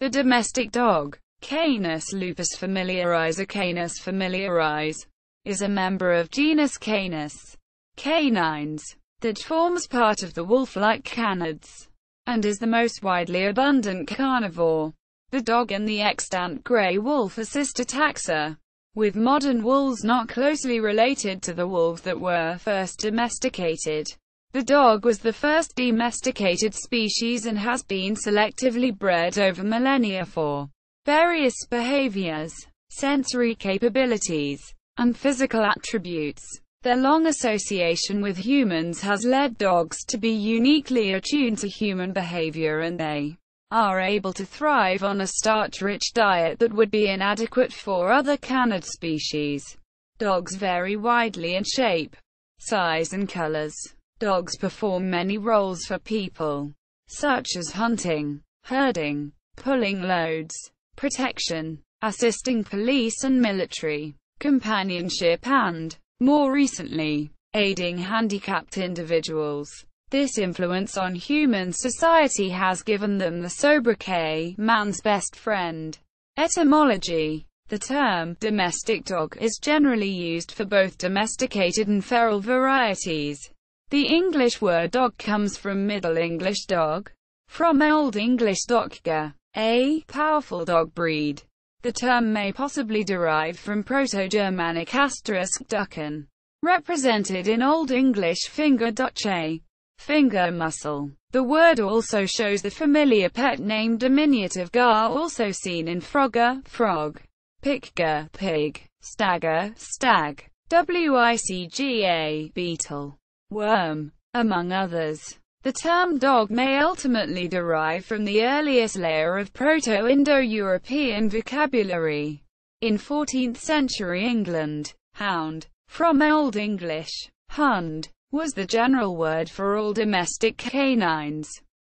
The domestic dog, Canis lupus familiaris or Canis familiaris, is a member of genus Canis, canines, that forms part of the wolf-like canids, and is the most widely abundant carnivore. The dog and the extant grey wolf are sister taxa, with modern wolves not closely related to the wolves that were first domesticated. The dog was the first domesticated species and has been selectively bred over millennia for various behaviors, sensory capabilities, and physical attributes. Their long association with humans has led dogs to be uniquely attuned to human behavior, and they are able to thrive on a starch-rich diet that would be inadequate for other canid species. Dogs vary widely in shape, size and colors. Dogs perform many roles for people, such as hunting, herding, pulling loads, protection, assisting police and military, companionship and, more recently, aiding handicapped individuals. This influence on human society has given them the sobriquet, man's best friend. Etymology. The term domestic dog is generally used for both domesticated and feral varieties. The English word dog comes from Middle English dog, from Old English docga, a powerful dog breed. The term may possibly derive from Proto-Germanic *ducken, represented in Old English finger duce, finger muscle. The word also shows the familiar pet name diminutive gar, also seen in frogger, frog, picga, pig, stagger, stag, wicga, beetle, worm, among others. The term dog may ultimately derive from the earliest layer of Proto-Indo-European vocabulary. In 14th century England, hound, from Old English hund, was the general word for all domestic canines,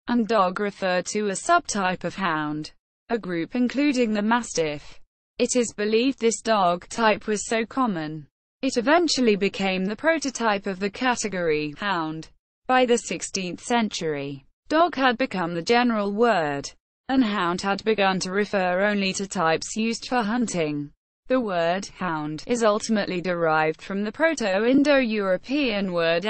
and dog referred to a subtype of hound, a group including the mastiff. It is believed this dog type was so common, it eventually became the prototype of the category hound. By the 16th century, dog had become the general word, and hound had begun to refer only to types used for hunting. The word hound is ultimately derived from the Proto-Indo-European word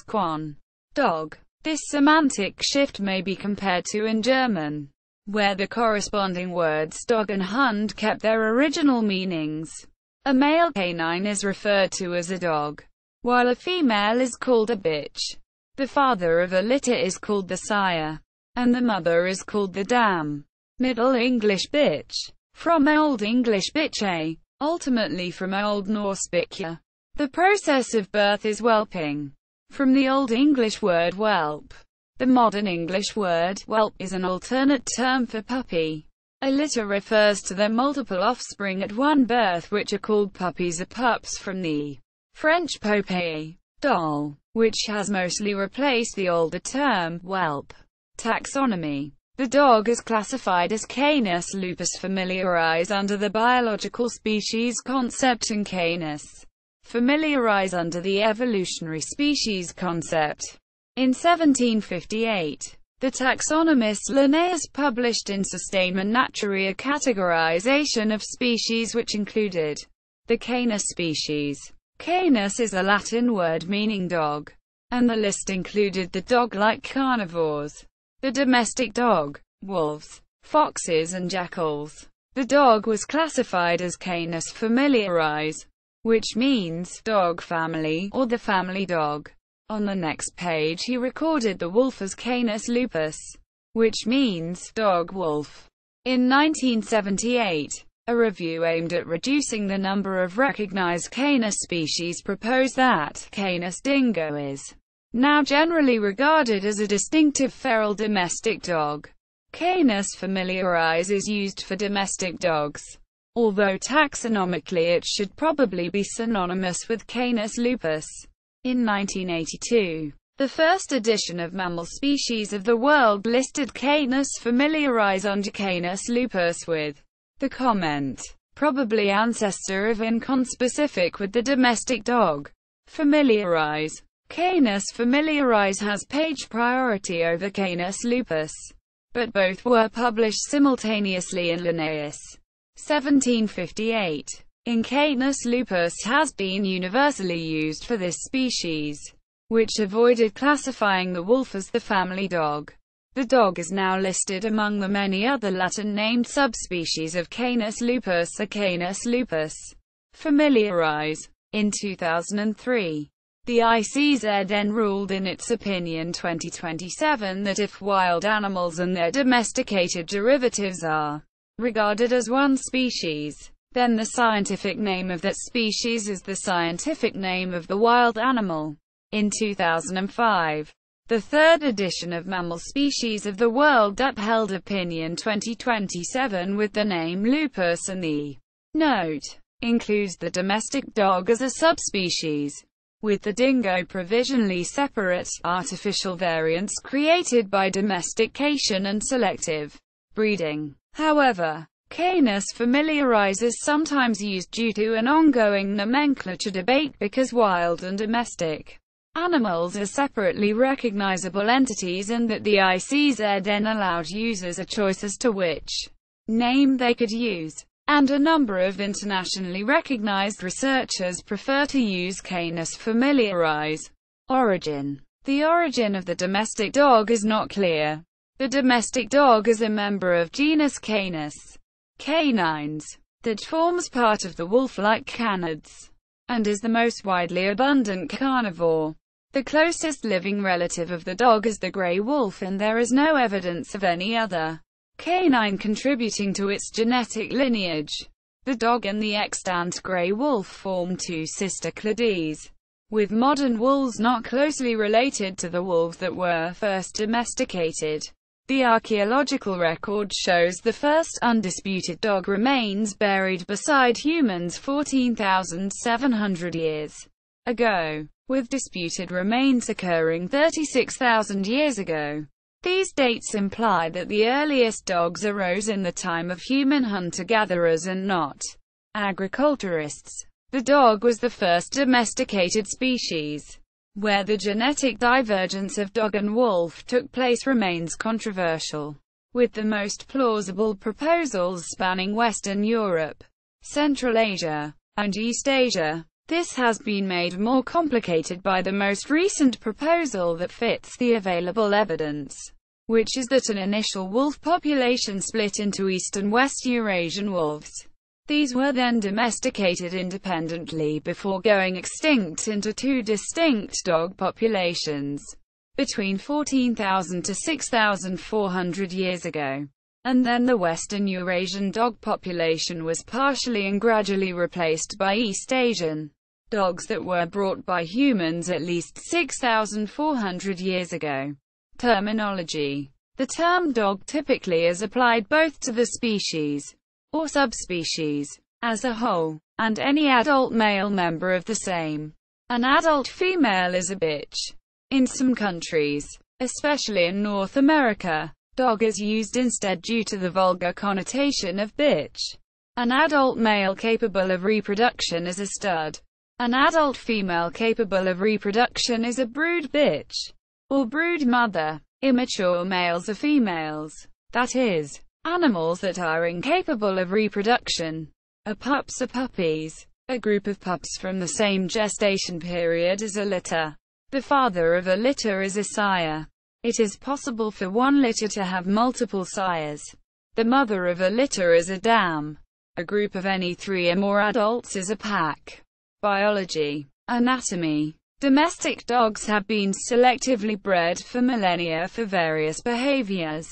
*quan, dog. This semantic shift may be compared to in German, where the corresponding words dog and hund kept their original meanings. A male canine is referred to as a dog, while a female is called a bitch. The father of a litter is called the sire, and the mother is called the dam. Middle English bitch, from Old English bitche, ultimately from Old Norse bitja. The process of birth is whelping, from the Old English word whelp. The modern English word whelp is an alternate term for puppy. A litter refers to the multiple offspring at one birth which are called puppies or pups, from the French poupée, doll, which has mostly replaced the older term whelp. Taxonomy. The dog is classified as Canis lupus familiaris under the biological species concept and Canis familiaris under the evolutionary species concept. In 1758, the taxonomist Linnaeus published in Systema Naturae a categorization of species which included the Canis species. Canis is a Latin word meaning dog, and the list included the dog-like carnivores, the domestic dog, wolves, foxes and jackals. The dog was classified as Canis familiaris, which means dog family, or the family dog. On the next page he recorded the wolf as Canis lupus, which means dog wolf. In 1978, a review aimed at reducing the number of recognized Canis species proposed that Canis dingo is now generally regarded as a distinctive feral domestic dog. Canis familiaris is used for domestic dogs, although taxonomically it should probably be synonymous with Canis lupus. In 1982, the first edition of Mammal Species of the World listed Canis familiaris under Canis lupus with the comment, probably ancestor of and conspecific with the domestic dog. Familiaris. Canis familiaris has page priority over Canis lupus. but both were published simultaneously in Linnaeus, 1758. In Canis, lupus has been universally used for this species, which avoided classifying the wolf as the family dog. The dog is now listed among the many other Latin-named subspecies of Canis lupus or Canis lupus familiaris. In 2003, the ICZN ruled in its opinion 2027 that if wild animals and their domesticated derivatives are regarded as one species, then the scientific name of that species is the scientific name of the wild animal. In 2005, the third edition of Mammal Species of the World upheld Opinion 2027 with the name lupus, and the note includes the domestic dog as a subspecies, with the dingo provisionally separate. Artificial variants created by domestication and selective breeding. However, Canis familiaris is sometimes used due to an ongoing nomenclature debate because wild and domestic animals are separately recognizable entities, and that the ICZN allowed users a choice as to which name they could use. And a number of internationally recognized researchers prefer to use Canis familiaris. Origin. The origin of the domestic dog is not clear. The domestic dog is a member of genus Canis, canines, that forms part of the wolf-like canids, and is the most widely abundant carnivore. The closest living relative of the dog is the grey wolf, and there is no evidence of any other canine contributing to its genetic lineage. The dog and the extant grey wolf form two sister clades, with modern wolves not closely related to the wolves that were first domesticated. The archaeological record shows the first undisputed dog remains buried beside humans 14,700 years ago, with disputed remains occurring 36,000 years ago. These dates imply that the earliest dogs arose in the time of human hunter-gatherers and not agriculturists. The dog was the first domesticated species. Where the genetic divergence of dog and wolf took place remains controversial, with the most plausible proposals spanning Western Europe, Central Asia, and East Asia. This has been made more complicated by the most recent proposal that fits the available evidence, which is that an initial wolf population split into East and West Eurasian wolves. These were then domesticated independently before going extinct into two distinct dog populations, between 14,000 to 6,400 years ago. And then the Western Eurasian dog population was partially and gradually replaced by East Asian dogs that were brought by humans at least 6,400 years ago. Terminology. The term dog typically is applied both to the species, or subspecies, as a whole, and any adult male member of the same. An adult female is a bitch. In some countries, especially in North America, dog is used instead due to the vulgar connotation of bitch. An adult male capable of reproduction is a stud. An adult female capable of reproduction is a brood bitch, or brood mother. Immature males are females, that is, animals that are incapable of reproduction. A pups are puppies. A group of pups from the same gestation period is a litter. The father of a litter is a sire. It is possible for one litter to have multiple sires. The mother of a litter is a dam. A group of any three or more adults is a pack. Biology. Anatomy. Domestic dogs have been selectively bred for millennia for various behaviors,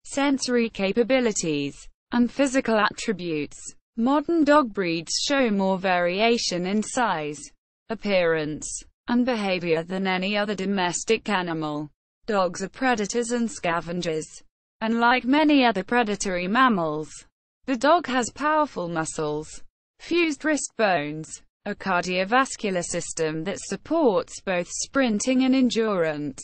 sensory capabilities, and physical attributes. Modern dog breeds show more variation in size, appearance, and behavior than any other domestic animal. Dogs are predators and scavengers, and like many other predatory mammals, the dog has powerful muscles, fused wrist bones, a cardiovascular system that supports both sprinting and endurance,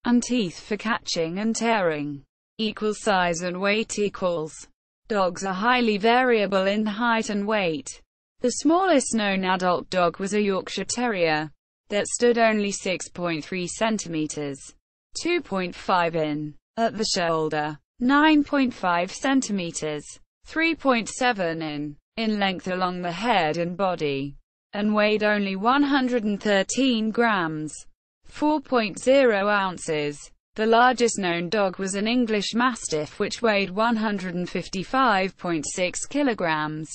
and teeth for catching and tearing. Equal size and weight equals. Dogs are highly variable in height and weight. The smallest known adult dog was a Yorkshire Terrier that stood only 6.3 centimeters, 2.5 in, at the shoulder. 9.5 centimeters, 3.7 in length along the head and body, and weighed only 113 grams, 4.0 ounces. The largest known dog was an English Mastiff which weighed 155.6 kilograms,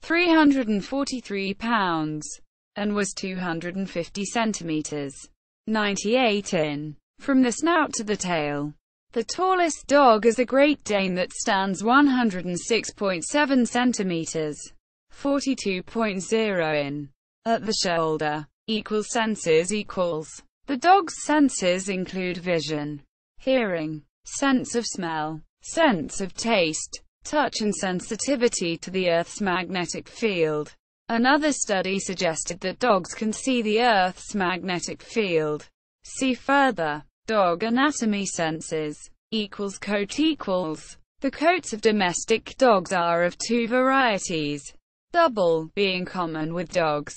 343 pounds, and was 250 centimeters, 98 in. From the snout to the tail. The tallest dog is a Great Dane that stands 106.7 centimeters, 42.0 in. At the shoulder. Senses equals. The dog's senses include vision, hearing, sense of smell, sense of taste, touch and sensitivity to the Earth's magnetic field. Another study suggested that dogs can see the Earth's magnetic field. See further. Dog anatomy. Senses coat equals. The coats of domestic dogs are of two varieties, double being common with dogs,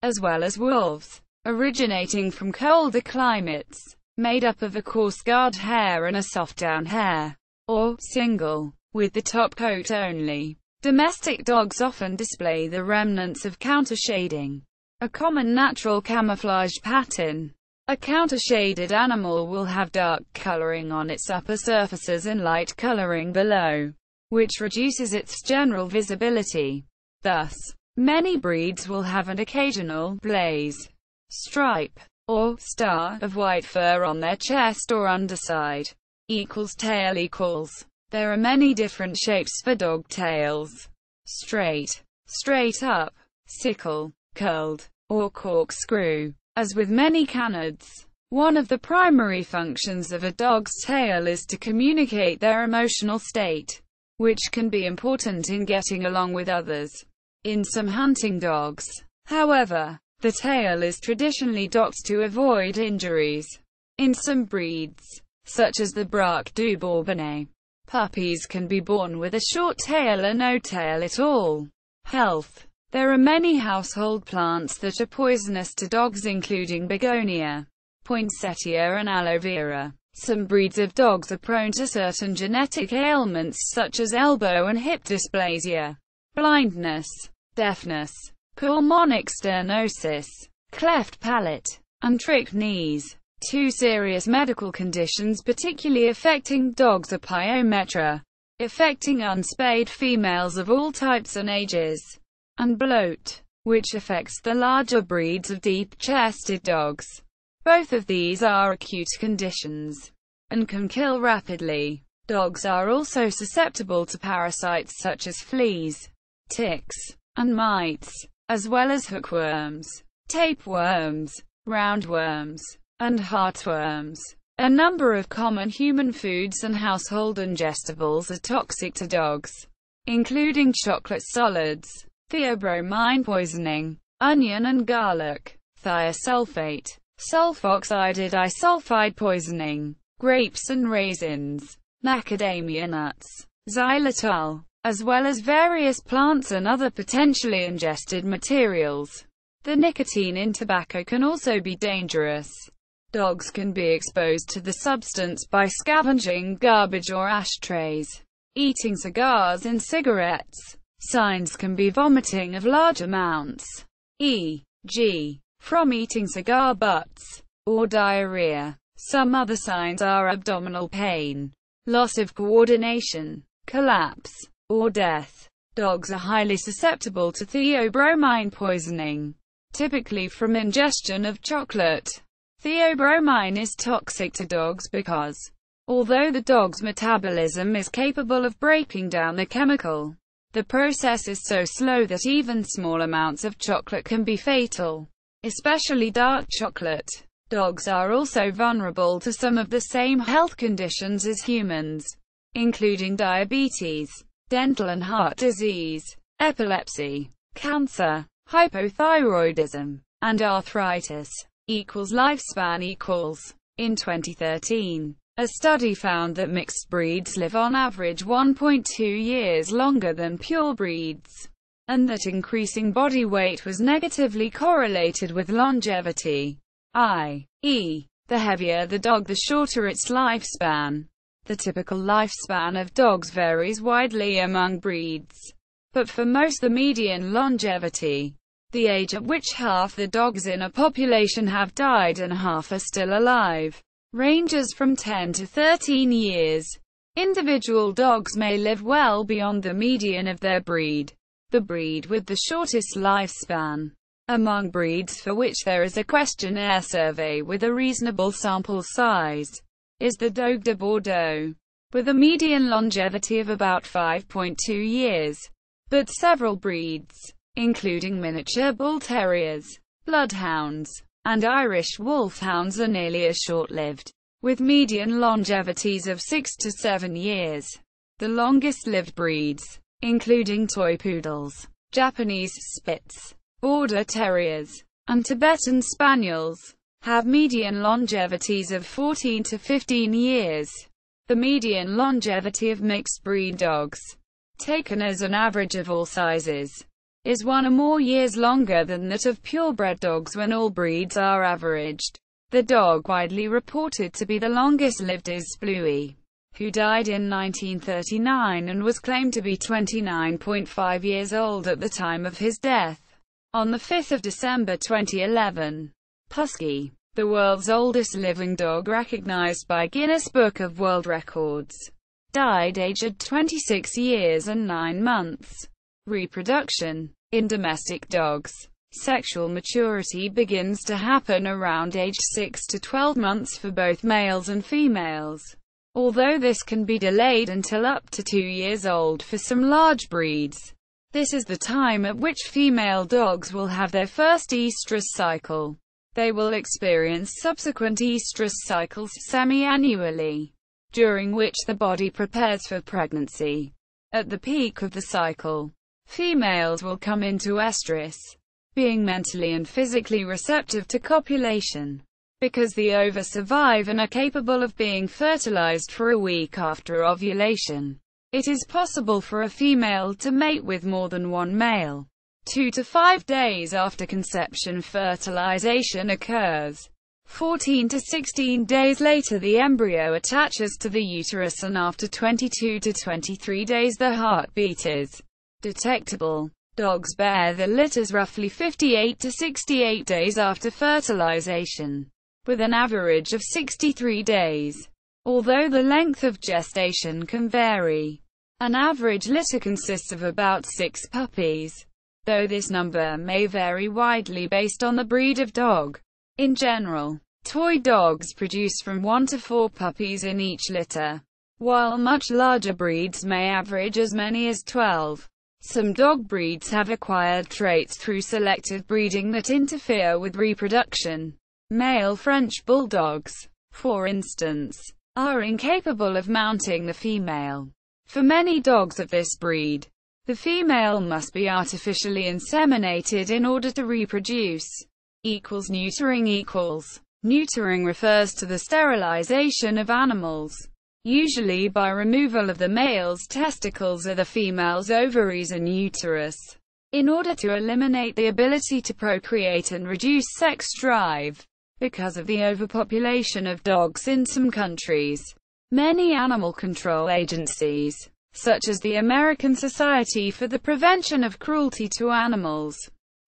as well as wolves, originating from colder climates, made up of a coarse guard hair and a soft down hair, or single, with the top coat only. Domestic dogs often display the remnants of countershading, a common natural camouflage pattern. A countershaded animal will have dark coloring on its upper surfaces and light coloring below, which reduces its general visibility. Thus, many breeds will have an occasional blaze, stripe, or star of white fur on their chest or underside. Tail equals. There are many different shapes for dog tails. Straight, straight up, sickle, curled, or corkscrew. As with many canids, one of the primary functions of a dog's tail is to communicate their emotional state, which can be important in getting along with others. In some hunting dogs, however, the tail is traditionally docked to avoid injuries. In some breeds, such as the Braque du Bourbonnais, puppies can be born with a short tail or no tail at all. Health. There are many household plants that are poisonous to dogs, including begonia, poinsettia and aloe vera. Some breeds of dogs are prone to certain genetic ailments such as elbow and hip dysplasia, blindness, deafness, pulmonic stenosis, cleft palate, and trick knees. Two serious medical conditions particularly affecting dogs are pyometra, affecting unspayed females of all types and ages, and bloat, which affects the larger breeds of deep-chested dogs. Both of these are acute conditions, and can kill rapidly. Dogs are also susceptible to parasites such as fleas, ticks, and mites, as well as hookworms, tapeworms, roundworms, and heartworms. A number of common human foods and household ingestibles are toxic to dogs, including chocolate solids, theobromine poisoning, onion and garlic, thiosulfate, sulfoxide disulfide poisoning, grapes and raisins, macadamia nuts, xylitol, as well as various plants and other potentially ingested materials. The nicotine in tobacco can also be dangerous. Dogs can be exposed to the substance by scavenging garbage or ashtrays, eating cigars and cigarettes. Signs can be vomiting of large amounts, e.g., from eating cigar butts, or diarrhea. Some other signs are abdominal pain, loss of coordination, collapse, or death. Dogs are highly susceptible to theobromine poisoning, typically from ingestion of chocolate. Theobromine is toxic to dogs because, although the dog's metabolism is capable of breaking down the chemical, the process is so slow that even small amounts of chocolate can be fatal, especially dark chocolate. Dogs are also vulnerable to some of the same health conditions as humans, including diabetes, dental and heart disease, epilepsy, cancer, hypothyroidism, and arthritis. Lifespan equals. In 2013, a study found that mixed breeds live on average 1.2 years longer than pure breeds, and that increasing body weight was negatively correlated with longevity, i.e., the heavier the dog the shorter its lifespan. The typical lifespan of dogs varies widely among breeds, but for most the median longevity, the age at which half the dogs in a population have died and half are still alive, ranges from 10 to 13 years. Individual dogs may live well beyond the median of their breed. The breed with the shortest lifespan among breeds for which there is a questionnaire survey with a reasonable sample size is the Dogue de Bordeaux, with a median longevity of about 5.2 years. But several breeds, including miniature bull terriers, bloodhounds, and Irish wolfhounds, are nearly as short-lived, with median longevities of 6 to 7 years. The longest-lived breeds, including toy poodles, Japanese Spitz, Border Terriers, and Tibetan Spaniels, have median longevities of 14 to 15 years. The median longevity of mixed-breed dogs, taken as an average of all sizes, is 1 or more years longer than that of purebred dogs when all breeds are averaged. The dog widely reported to be the longest-lived is Bluey, who died in 1939 and was claimed to be 29.5 years old at the time of his death. On 5 December 2011, Husky, the world's oldest living dog recognized by Guinness Book of World Records, died aged 26 years and 9 months. Reproduction. In domestic dogs, sexual maturity begins to happen around age 6 to 12 months for both males and females, although this can be delayed until up to 2 years old for some large breeds. This is the time at which female dogs will have their first estrus cycle. They will experience subsequent estrus cycles semi-annually, during which the body prepares for pregnancy. At the peak of the cycle, females will come into estrus, being mentally and physically receptive to copulation. Because the ova survive and are capable of being fertilized for a week after ovulation, it is possible for a female to mate with more than one male. 2 to 5 days after conception, fertilization occurs. 14 to 16 days later, the embryo attaches to the uterus, and after 22 to 23 days, the heartbeat is detectable. Dogs bear the litters roughly 58 to 68 days after fertilization, with an average of 63 days. Although the length of gestation can vary, an average litter consists of about 6 puppies, though this number may vary widely based on the breed of dog. In general, toy dogs produce from 1 to 4 puppies in each litter, while much larger breeds may average as many as 12. Some dog breeds have acquired traits through selective breeding that interfere with reproduction. Male French bulldogs, for instance, are incapable of mounting the female. For many dogs of this breed, the female must be artificially inseminated in order to reproduce. Neutering. Neutering refers to the sterilization of animals, usually by removal of the male's testicles or the female's ovaries and uterus, in order to eliminate the ability to procreate and reduce sex drive. Because of the overpopulation of dogs in some countries, many animal control agencies, such as the American Society for the Prevention of Cruelty to Animals,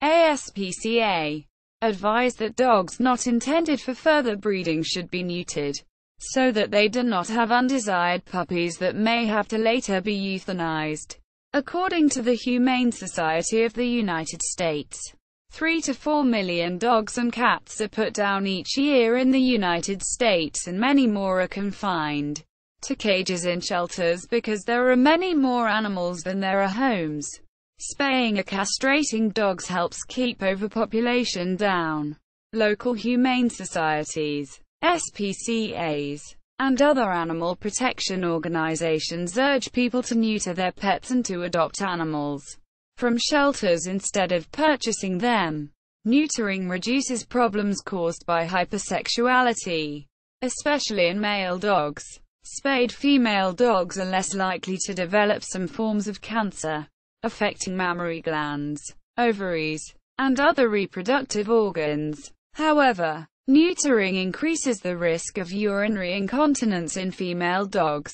ASPCA, advise that dogs not intended for further breeding should be neutered, so that they do not have undesired puppies that may have to later be euthanized. According to the Humane Society of the United States, 3 to 4 million dogs and cats are put down each year in the United States, and many more are confined to cages in shelters because there are many more animals than there are homes. Spaying or castrating dogs helps keep overpopulation down. Local humane societies, SPCAs, and other animal protection organizations urge people to neuter their pets and to adopt animals from shelters instead of purchasing them. Neutering reduces problems caused by hypersexuality, especially in male dogs. Spayed female dogs are less likely to develop some forms of cancer, affecting mammary glands, ovaries, and other reproductive organs. However, Neutering increases the risk of urinary incontinence in female dogs,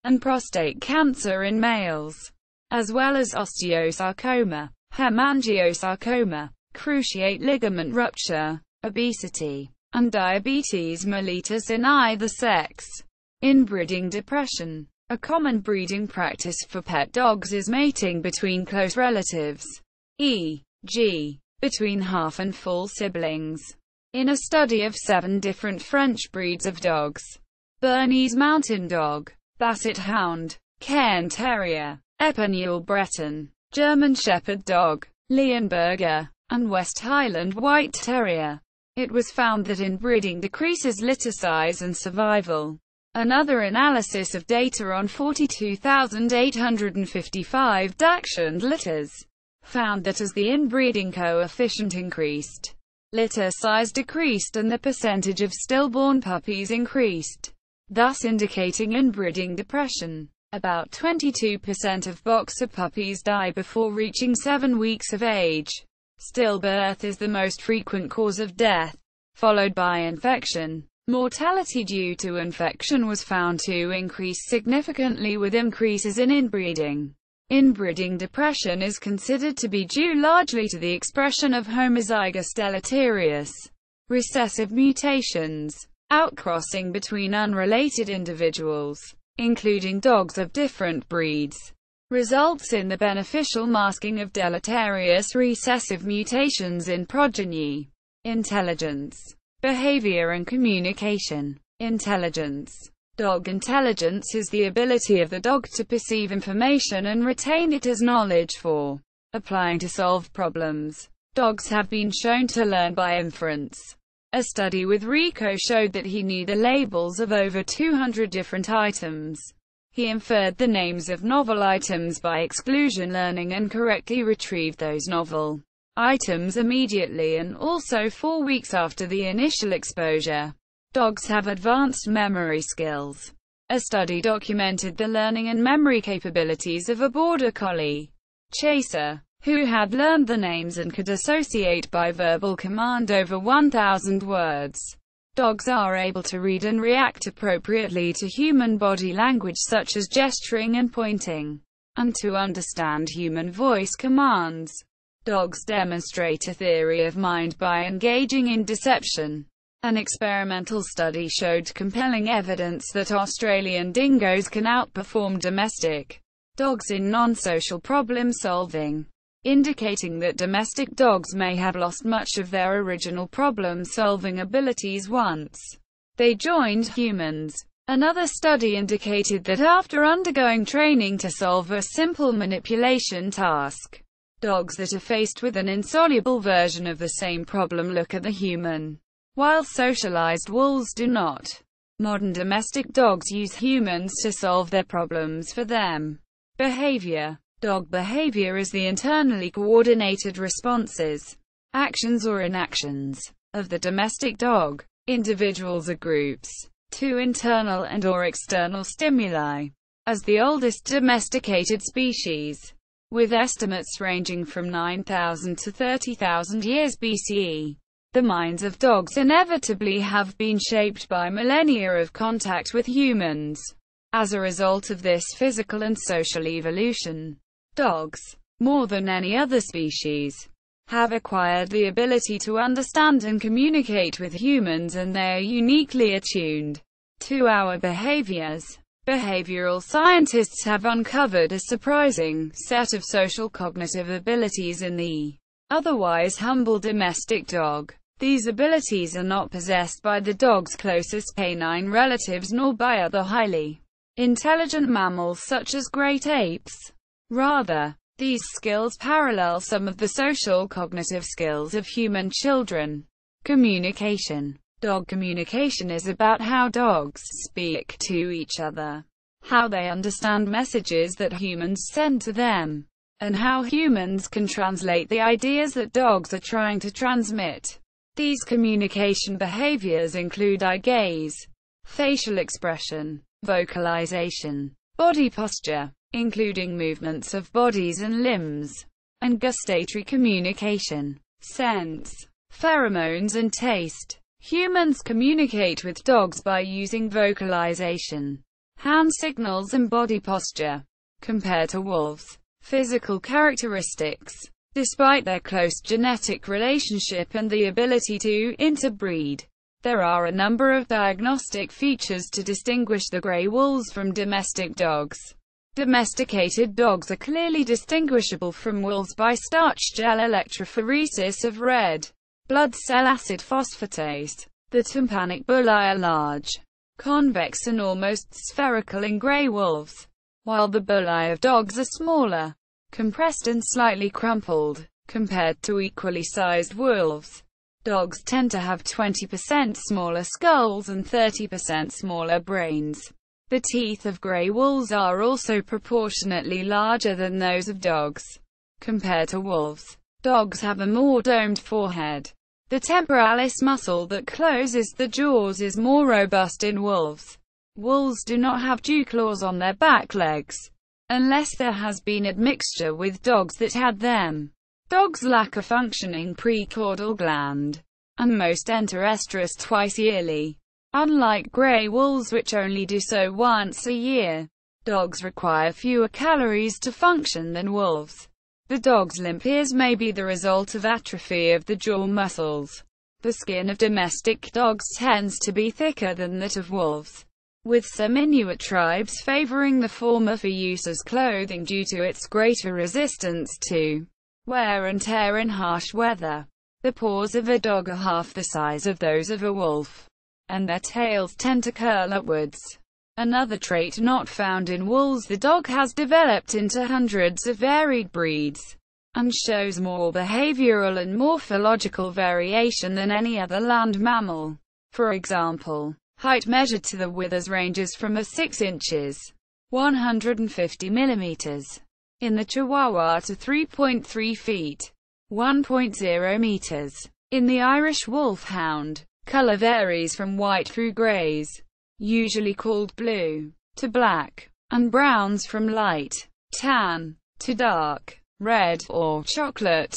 and prostate cancer in males, as well as osteosarcoma, hemangiosarcoma, cruciate ligament rupture, obesity, and diabetes mellitus in either sex. Inbreeding depression. A common breeding practice for pet dogs is mating between close relatives, e.g., between half and full siblings. In a study of 7 different French breeds of dogs, Bernese Mountain Dog, Basset Hound, Cairn Terrier, Épagneul Breton, German Shepherd Dog, Leonberger, and West Highland White Terrier, it was found that inbreeding decreases litter size and survival. Another analysis of data on 42,855 Dachshund litters found that as the inbreeding coefficient increased, litter size decreased and the percentage of stillborn puppies increased, thus indicating inbreeding depression. About 22% of boxer puppies die before reaching 7 weeks of age. Stillbirth is the most frequent cause of death, followed by infection. Mortality due to infection was found to increase significantly with increases in inbreeding. Inbreeding depression is considered to be due largely to the expression of homozygous deleterious recessive mutations, outcrossing between unrelated individuals, including dogs of different breeds, results in the beneficial masking of deleterious recessive mutations in progeny. Intelligence, behavior and communication. Intelligence. Dog intelligence is the ability of the dog to perceive information and retain it as knowledge for applying to solve problems. Dogs have been shown to learn by inference. A study with Rico showed that he knew the labels of over 200 different items. He inferred the names of novel items by exclusion learning and correctly retrieved those novel items immediately and also 4 weeks after the initial exposure. Dogs have advanced memory skills. A study documented the learning and memory capabilities of a border collie chaser, who had learned the names and could associate by verbal command over 1,000 words. Dogs are able to read and react appropriately to human body language such as gesturing and pointing, and to understand human voice commands. Dogs demonstrate a theory of mind by engaging in deception. An experimental study showed compelling evidence that Australian dingoes can outperform domestic dogs in non-social problem solving, indicating that domestic dogs may have lost much of their original problem-solving abilities once they joined humans. Another study indicated that after undergoing training to solve a simple manipulation task, dogs that are faced with an insoluble version of the same problem look at the human, while socialized wolves do not. Modern domestic dogs use humans to solve their problems for them. Behavior. Dog behavior is the internally coordinated responses, actions or inactions, of the domestic dog, individuals or groups, to internal and/or external stimuli. As the oldest domesticated species, with estimates ranging from 9,000 to 30,000 years BCE, the minds of dogs inevitably have been shaped by millennia of contact with humans. As a result of this physical and social evolution, dogs, more than any other species, have acquired the ability to understand and communicate with humans, and they are uniquely attuned to our behaviors. Behavioral scientists have uncovered a surprising set of social cognitive abilities in the otherwise humble domestic dog. These abilities are not possessed by the dog's closest canine relatives nor by other highly intelligent mammals such as great apes. Rather, these skills parallel some of the social cognitive skills of human children. Communication. Dog communication is about how dogs speak to each other, how they understand messages that humans send to them, and how humans can translate the ideas that dogs are trying to transmit. These communication behaviors include eye gaze, facial expression, vocalization, body posture, including movements of bodies and limbs, and gustatory communication, sense, pheromones and taste. Humans communicate with dogs by using vocalization, hand signals and body posture. Compared to wolves, physical characteristics. Despite their close genetic relationship and the ability to interbreed, there are a number of diagnostic features to distinguish the grey wolves from domestic dogs. Domesticated dogs are clearly distinguishable from wolves by starch gel electrophoresis of red blood cell acid phosphatase. The tympanic bullae are large, convex and almost spherical in grey wolves, while the bullae of dogs are smaller, compressed and slightly crumpled. Compared to equally sized wolves, dogs tend to have 20% smaller skulls and 30% smaller brains. The teeth of grey wolves are also proportionately larger than those of dogs. Compared to wolves, dogs have a more domed forehead. The temporalis muscle that closes the jaws is more robust in wolves. Wolves do not have dew claws on their back legs, unless there has been admixture with dogs that had them. Dogs lack a functioning precaudal gland, and most enter estrus twice yearly. Unlike grey wolves which only do so once a year, dogs require fewer calories to function than wolves. The dog's limp ears may be the result of atrophy of the jaw muscles. The skin of domestic dogs tends to be thicker than that of wolves, with some Inuit tribes favoring the former for use as clothing due to its greater resistance to wear and tear in harsh weather. The paws of a dog are half the size of those of a wolf, and their tails tend to curl upwards. Another trait not found in wolves: the dog has developed into hundreds of varied breeds, and shows more behavioral and morphological variation than any other land mammal. For example, height measured to the withers ranges from 6 inches (150 millimeters) in the Chihuahua to 3.3 feet (1.0 meters) in the Irish Wolfhound. Color varies from white through grays, usually called blue, to black, and browns from light tan to dark red or chocolate,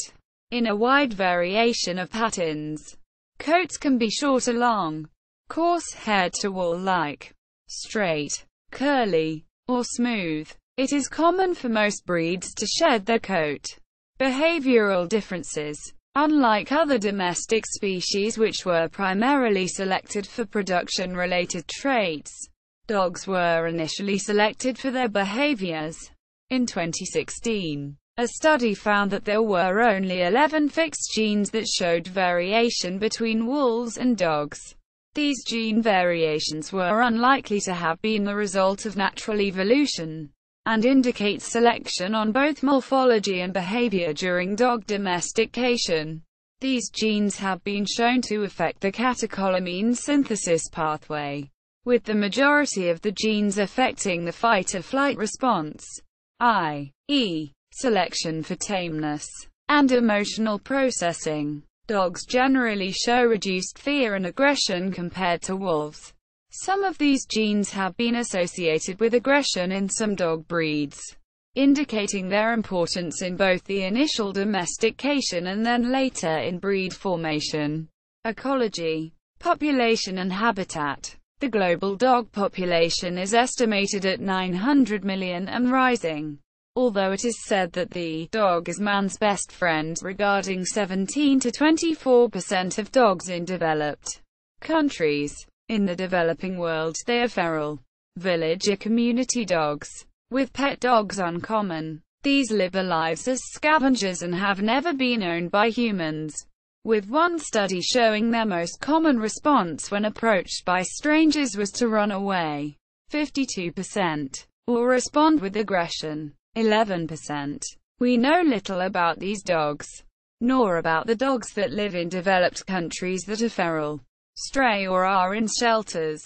in a wide variation of patterns. Coats can be short or long, coarse-haired to wool-like, straight, curly, or smooth. It is common for most breeds to shed their coat. Behavioral differences. Unlike other domestic species which were primarily selected for production-related traits, dogs were initially selected for their behaviors. In 2016, a study found that there were only 11 fixed genes that showed variation between wolves and dogs. These gene variations were unlikely to have been the result of natural evolution, and indicate selection on both morphology and behavior during dog domestication. These genes have been shown to affect the catecholamine synthesis pathway, with the majority of the genes affecting the fight-or-flight response, i.e., selection for tameness, and emotional processing. Dogs generally show reduced fear and aggression compared to wolves. Some of these genes have been associated with aggression in some dog breeds, indicating their importance in both the initial domestication and then later in breed formation. Ecology, population and habitat. The global dog population is estimated at 900 million and rising. Although it is said that the dog is man's best friend, regarding 17 to 24% of dogs in developed countries. In the developing world, they are feral, village or community dogs, with pet dogs uncommon. These live their lives as scavengers and have never been owned by humans, with one study showing their most common response when approached by strangers was to run away, 52%, or respond with aggression, 11%. We know little about these dogs, nor about the dogs that live in developed countries that are feral, stray or are in shelters.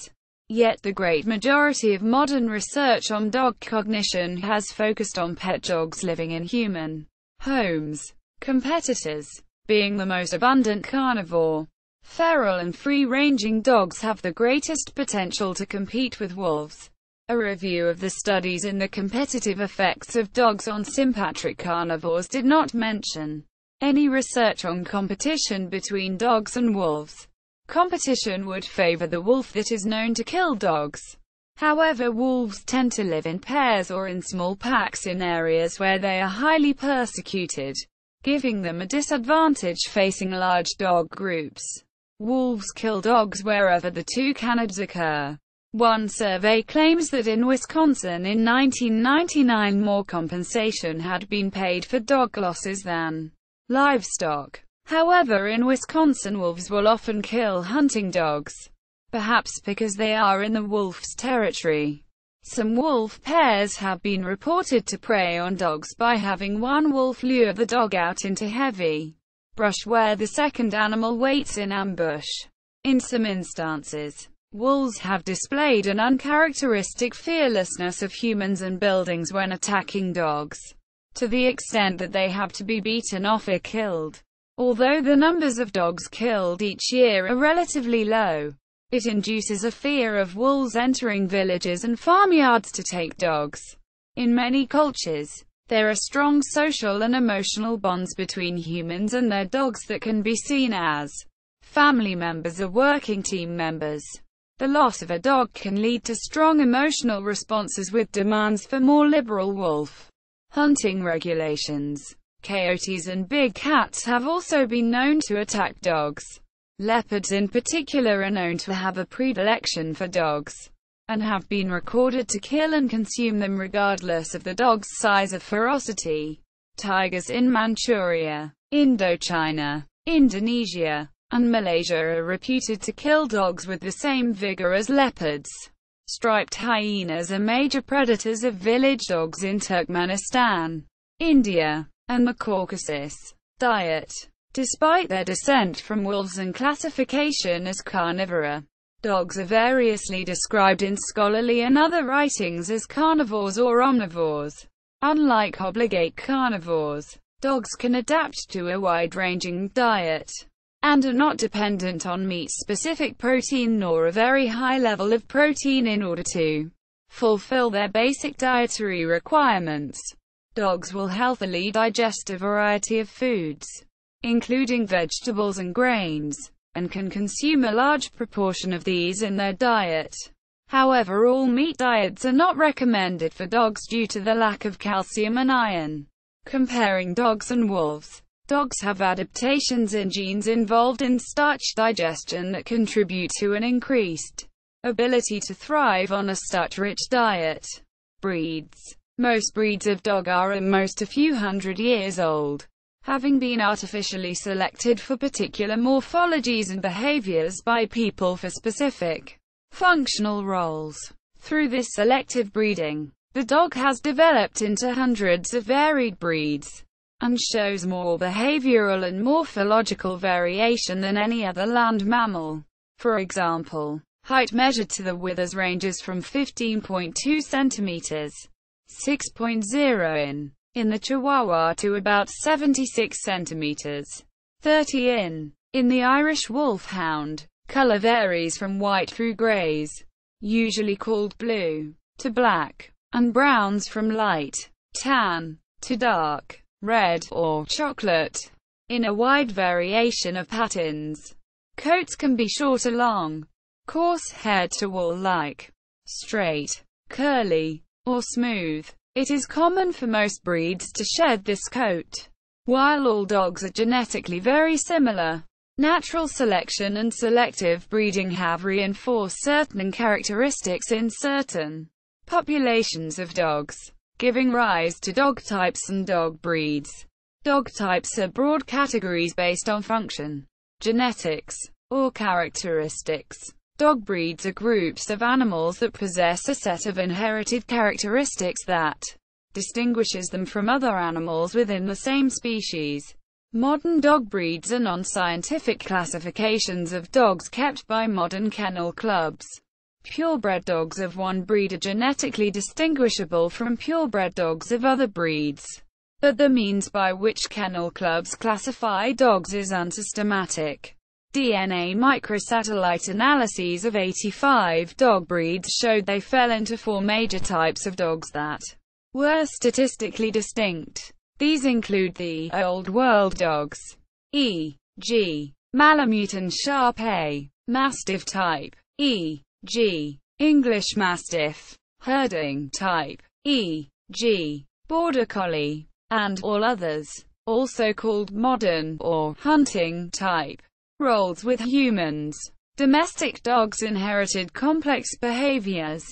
Yet the great majority of modern research on dog cognition has focused on pet dogs living in human homes. Competitors. Being the most abundant carnivore, feral and free-ranging dogs have the greatest potential to compete with wolves. A review of the studies in the competitive effects of dogs on sympatric carnivores did not mention any research on competition between dogs and wolves. competition would favor the wolf that is known to kill dogs. However, wolves tend to live in pairs or in small packs in areas where they are highly persecuted, giving them a disadvantage facing large dog groups. Wolves kill dogs wherever the two canids occur. One survey claims that in Wisconsin in 1999 more compensation had been paid for dog losses than livestock. However, in Wisconsin, wolves will often kill hunting dogs, perhaps because they are in the wolf's territory. Some wolf pairs have been reported to prey on dogs by having one wolf lure the dog out into heavy brush where the second animal waits in ambush. In some instances, wolves have displayed an uncharacteristic fearlessness of humans and buildings when attacking dogs, to the extent that they have to be beaten off or killed. Although the numbers of dogs killed each year are relatively low, it induces a fear of wolves entering villages and farmyards to take dogs. In many cultures, there are strong social and emotional bonds between humans and their dogs that can be seen as family members or working team members. The loss of a dog can lead to strong emotional responses with demands for more liberal wolf hunting regulations. Coyotes and big cats have also been known to attack dogs. Leopards in particular are known to have a predilection for dogs, and have been recorded to kill and consume them regardless of the dog's size or ferocity. Tigers in Manchuria, Indochina, Indonesia, and Malaysia are reputed to kill dogs with the same vigor as leopards. Striped hyenas are major predators of village dogs in Turkmenistan, India, and the Caucasus. Diet. Despite their descent from wolves and classification as carnivora, dogs are variously described in scholarly and other writings as carnivores or omnivores. Unlike obligate carnivores, dogs can adapt to a wide-ranging diet, and are not dependent on meat-specific protein nor a very high level of protein in order to fulfill their basic dietary requirements. Dogs will healthily digest a variety of foods, including vegetables and grains, and can consume a large proportion of these in their diet. However, all meat diets are not recommended for dogs due to the lack of calcium and iron. Comparing dogs and wolves. Dogs have adaptations in genes involved in starch digestion that contribute to an increased ability to thrive on a starch-rich diet. Breeds. Most breeds of dog are at most a few hundred years old, having been artificially selected for particular morphologies and behaviors by people for specific functional roles. Through this selective breeding, the dog has developed into hundreds of varied breeds, and shows more behavioral and morphological variation than any other land mammal. For example, height measured to the withers ranges from 15.2 centimeters, 6.0 in the Chihuahua to about 76 centimeters, 30 in the Irish Wolfhound. Color varies from white through grays, usually called blue, to black, and browns from light tan to dark red or chocolate, in a wide variation of patterns. Coats can be short or long, coarse-haired to wool-like, straight, curly, or smooth. It is common for most breeds to shed this coat. While all dogs are genetically very similar, natural selection and selective breeding have reinforced certain characteristics in certain populations of dogs, giving rise to dog types and dog breeds. Dog types are broad categories based on function, genetics, or characteristics. Dog breeds are groups of animals that possess a set of inherited characteristics that distinguishes them from other animals within the same species. Modern dog breeds are non-scientific classifications of dogs kept by modern kennel clubs. Purebred dogs of one breed are genetically distinguishable from purebred dogs of other breeds, but the means by which kennel clubs classify dogs is unsystematic. DNA microsatellite analyses of 85 dog breeds showed they fell into 4 major types of dogs that were statistically distinct. These include the Old World dogs, e.g., Malamute and Shar-Pei, Mastiff type, e.g., English Mastiff. Herding type, e.g., Border Collie, and all others. Also called modern, or hunting type. Roles with humans. Domestic dogs inherited complex behaviors,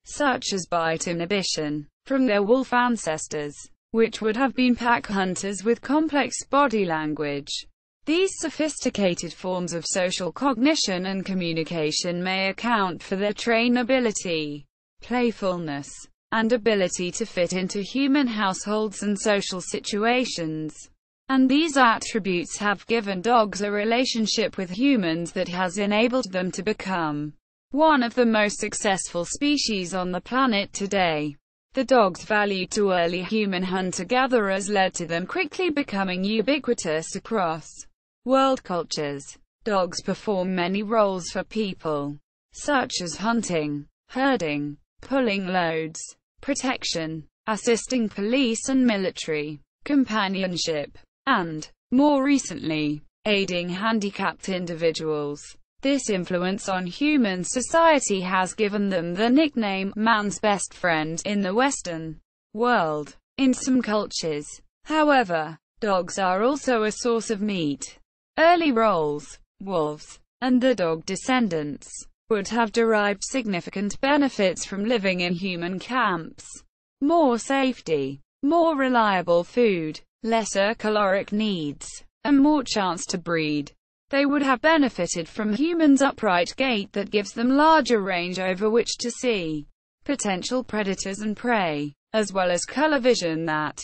such as bite inhibition, from their wolf ancestors, which would have been pack hunters with complex body language. These sophisticated forms of social cognition and communication may account for their trainability, playfulness, and ability to fit into human households and social situations. And these attributes have given dogs a relationship with humans that has enabled them to become one of the most successful species on the planet today. The dog's value to early human hunter-gatherers led to them quickly becoming ubiquitous across world cultures. Dogs perform many roles for people, such as hunting, herding, pulling loads, protection, assisting police and military, companionship, and, more recently, aiding handicapped individuals. This influence on human society has given them the nickname, man's best friend, in the Western world. In some cultures, however, dogs are also a source of meat. Early roles, wolves, and the dog descendants, would have derived significant benefits from living in human camps. More safety, more reliable food, lesser caloric needs, and more chance to breed. They would have benefited from humans' upright gait that gives them larger range over which to see potential predators and prey, as well as color vision that,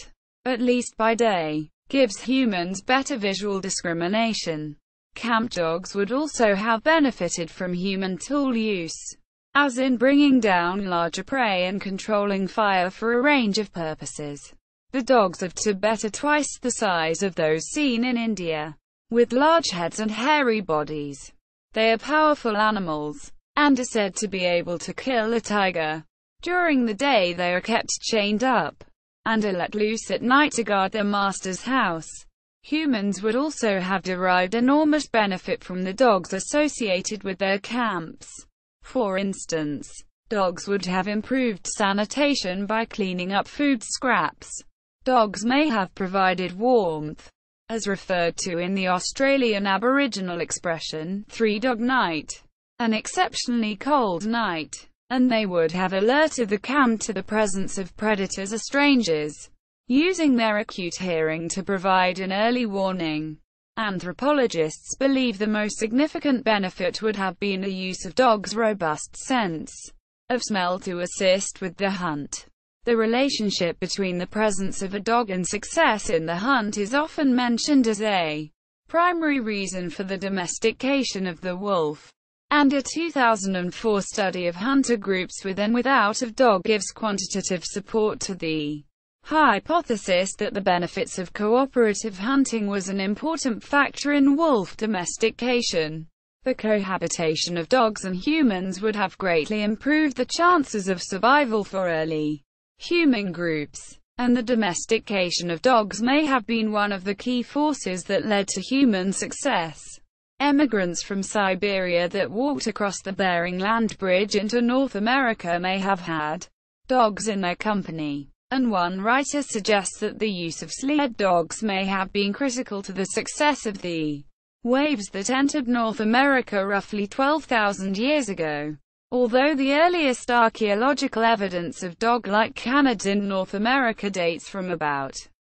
at least by day, gives humans better visual discrimination. Camp dogs would also have benefited from human tool use, as in bringing down larger prey and controlling fire for a range of purposes. The dogs of Tibet are twice the size of those seen in India, with large heads and hairy bodies. They are powerful animals, and are said to be able to kill a tiger. During the day they are kept chained up, and are let loose at night to guard their master's house. Humans would also have derived enormous benefit from the dogs associated with their camps. For instance, dogs would have improved sanitation by cleaning up food scraps. Dogs may have provided warmth, as referred to in the Australian Aboriginal expression, three-dog night, an exceptionally cold night, and they would have alerted the camp to the presence of predators or strangers, using their acute hearing to provide an early warning. Anthropologists believe the most significant benefit would have been the use of dogs' robust sense of smell to assist with the hunt. The relationship between the presence of a dog and success in the hunt is often mentioned as a primary reason for the domestication of the wolf. And a 2004 study of hunter groups with and without a dog gives quantitative support to the hypothesis that the benefits of cooperative hunting was an important factor in wolf domestication. The cohabitation of dogs and humans would have greatly improved the chances of survival for early human groups, and the domestication of dogs may have been one of the key forces that led to human success. Emigrants from Siberia that walked across the Bering Land Bridge into North America may have had dogs in their company, and one writer suggests that the use of sled dogs may have been critical to the success of the waves that entered North America roughly 12,000 years ago. Although the earliest archaeological evidence of dog-like canids in North America dates from about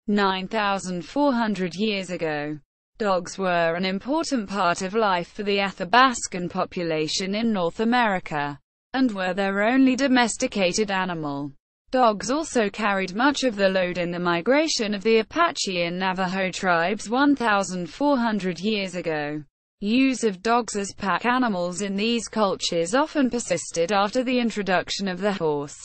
9,400 years ago, dogs were an important part of life for the Athabascan population in North America, and were their only domesticated animal. Dogs also carried much of the load in the migration of the Apache and Navajo tribes 1,400 years ago. Use of dogs as pack animals in these cultures often persisted after the introduction of the horse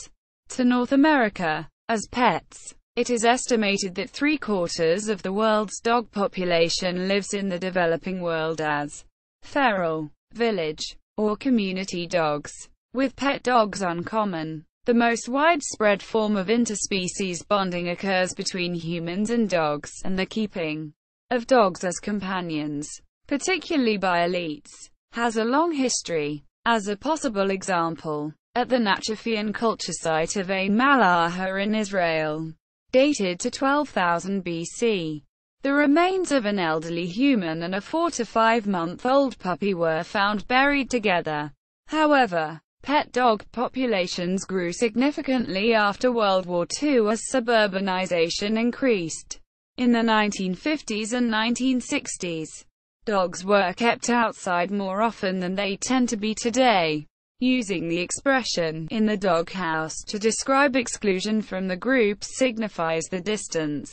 to North America. As pets, it is estimated that 3/4 of the world's dog population lives in the developing world as feral, village, or community dogs, with pet dogs uncommon. The most widespread form of interspecies bonding occurs between humans and dogs, and the keeping of dogs as companions, particularly by elites, has a long history. As a possible example, at the Nachafian culture site of Ein Malaha in Israel, dated to 12,000 BC, the remains of an elderly human and a 4 to 5 month old puppy were found buried together. However, pet dog populations grew significantly after World War II as suburbanization increased. In the 1950s and 1960s, dogs were kept outside more often than they tend to be today. Using the expression, in the doghouse, to describe exclusion from the group signifies the distance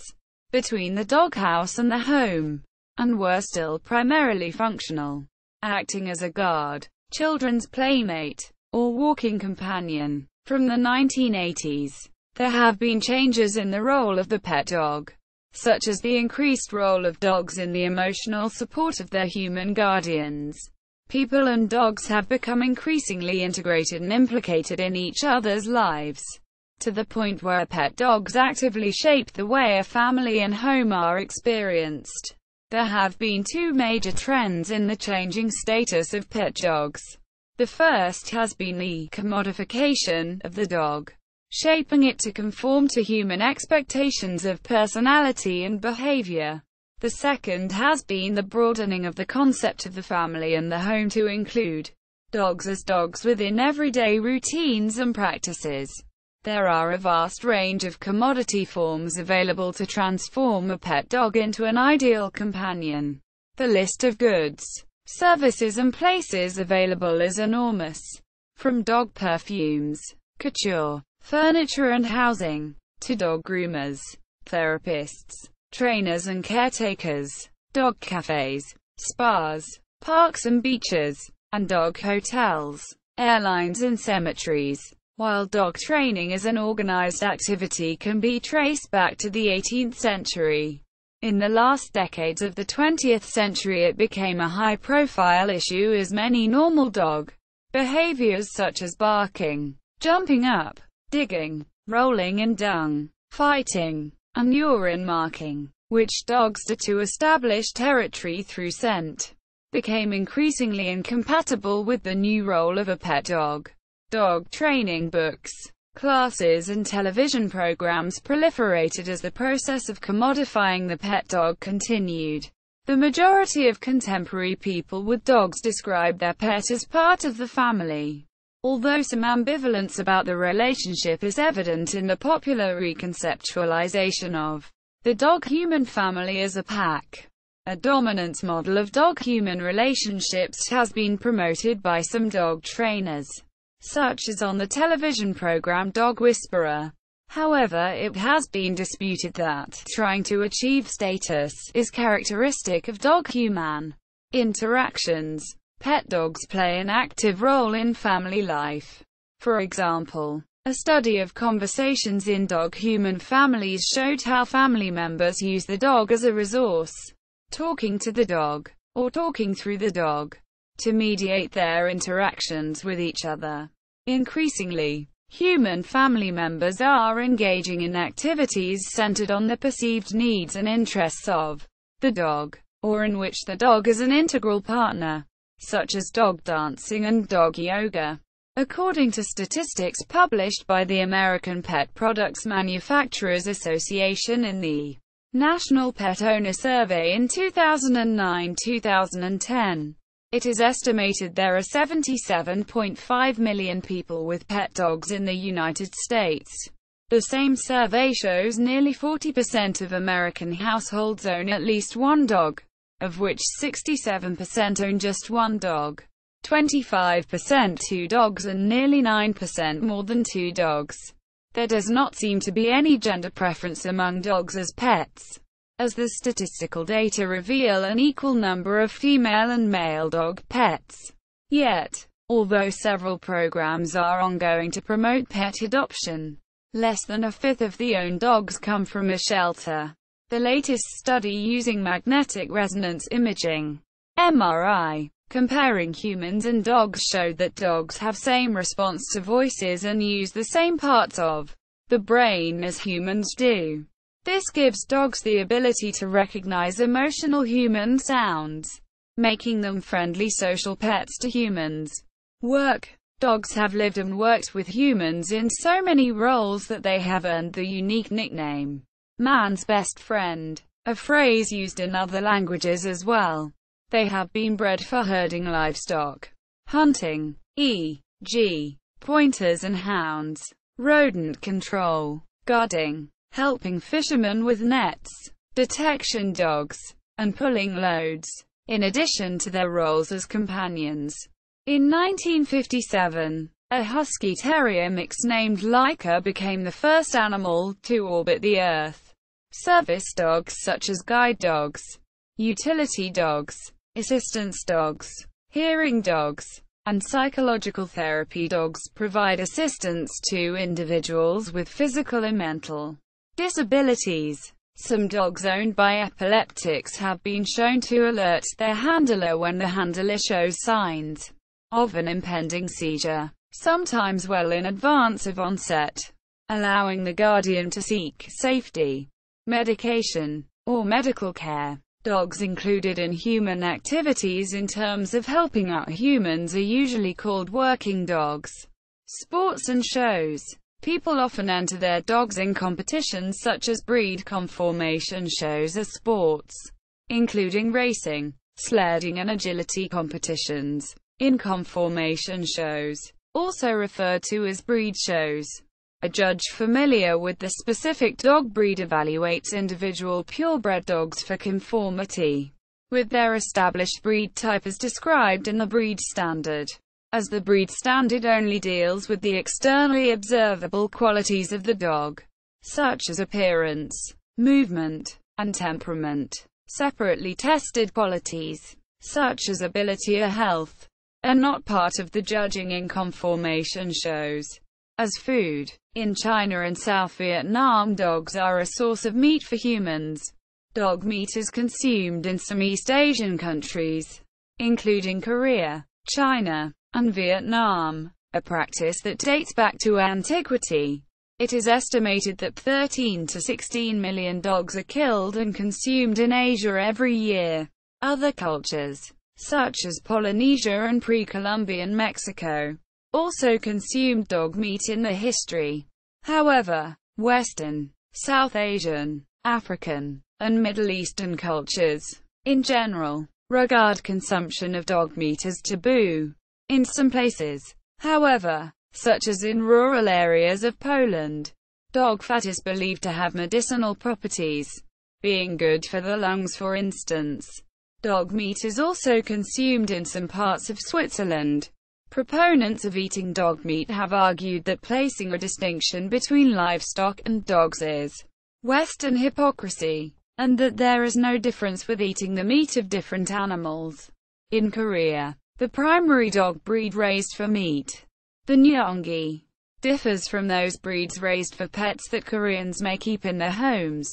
between the doghouse and the home, and were still primarily functional, acting as a guard, children's playmate, or walking companion. From the 1980s, there have been changes in the role of the pet dog, such as the increased role of dogs in the emotional support of their human guardians. People and dogs have become increasingly integrated and implicated in each other's lives, to the point where pet dogs actively shape the way a family and home are experienced. There have been two major trends in the changing status of pet dogs. The first has been the commodification of the dog, shaping it to conform to human expectations of personality and behavior. The second has been the broadening of the concept of the family and the home to include dogs as dogs within everyday routines and practices. There are a vast range of commodity forms available to transform a pet dog into an ideal companion. The list of goods, services and places available is enormous. From dog perfumes, couture, furniture and housing, to dog groomers, therapists, trainers and caretakers, dog cafes, spas, parks and beaches, and dog hotels, airlines and cemeteries. While dog training as an organized activity can be traced back to the 18th century, in the last decades of the 20th century it became a high-profile issue as many normal dog behaviors such as barking, jumping up, digging, rolling in dung, fighting, and urine marking, which dogs do to establish territory through scent, became increasingly incompatible with the new role of a pet dog. Dog training books, classes and television programs proliferated as the process of commodifying the pet dog continued. The majority of contemporary people with dogs describe their pet as part of the family, although some ambivalence about the relationship is evident in the popular reconceptualization of the dog-human family as a pack. A dominance model of dog-human relationships has been promoted by some dog trainers, such as on the television program Dog Whisperer. However, it has been disputed that trying to achieve status is characteristic of dog-human interactions. Pet dogs play an active role in family life. For example, a study of conversations in dog-human families showed how family members use the dog as a resource, talking to the dog, or talking through the dog, to mediate their interactions with each other. Increasingly, human family members are engaging in activities centered on the perceived needs and interests of the dog, or in which the dog is an integral partner, such as dog dancing and dog yoga. According to statistics published by the American Pet Products Manufacturers Association in the National Pet Owner Survey in 2009-2010, it is estimated there are 77.5 million people with pet dogs in the United States. The same survey shows nearly 40% of American households own at least one dog, of which 67% own just one dog, 25% two dogs and nearly 9% more than two dogs. There does not seem to be any gender preference among dogs as pets, as the statistical data reveal an equal number of female and male dog pets. Yet, although several programs are ongoing to promote pet adoption, less than a fifth of the owned dogs come from a shelter. The latest study using magnetic resonance imaging (MRI) comparing humans and dogs showed that dogs have same response to voices and use the same parts of the brain as humans do. This gives dogs the ability to recognize emotional human sounds. making them friendly social pets to humans. Work. Dogs have lived and worked with humans in so many roles that they have earned the unique nickname, man's best friend, a phrase used in other languages as well. They have been bred for herding livestock, hunting, e.g., pointers and hounds, rodent control, guarding, helping fishermen with nets, detection dogs, and pulling loads, in addition to their roles as companions. In 1957, a Husky Terrier mix named Laika became the first animal to orbit the Earth. Service dogs such as guide dogs, utility dogs, assistance dogs, hearing dogs, and psychological therapy dogs provide assistance to individuals with physical and mental disabilities. Some dogs owned by epileptics have been shown to alert their handler when the handler shows signs of an impending seizure, sometimes well in advance of onset, allowing the guardian to seek safety, medication, or medical care. Dogs included in human activities in terms of helping out humans are usually called working dogs. Sports and shows. People often enter their dogs in competitions such as breed conformation shows or sports, including racing, sledding and agility competitions. In conformation shows, also referred to as breed shows, a judge familiar with the specific dog breed evaluates individual purebred dogs for conformity with their established breed type as described in the breed standard, as the breed standard only deals with the externally observable qualities of the dog, such as appearance, movement, and temperament. Separately tested qualities, such as ability or health, are not part of the judging in conformation shows. As food. In China and South Vietnam, dogs are a source of meat for humans. Dog meat is consumed in some East Asian countries, including Korea, China, and Vietnam, a practice that dates back to antiquity. It is estimated that 13 to 16 million dogs are killed and consumed in Asia every year. Other cultures, such as Polynesia and pre-Columbian Mexico, also consumed dog meat in their history. However, Western, South Asian, African, and Middle Eastern cultures, in general, regard consumption of dog meat as taboo. In some places, however, such as in rural areas of Poland, dog fat is believed to have medicinal properties, being good for the lungs for instance. Dog meat is also consumed in some parts of Switzerland. Proponents of eating dog meat have argued that placing a distinction between livestock and dogs is Western hypocrisy, and that there is no difference with eating the meat of different animals. In Korea, the primary dog breed raised for meat, the Nyonggi, differs from those breeds raised for pets that Koreans may keep in their homes.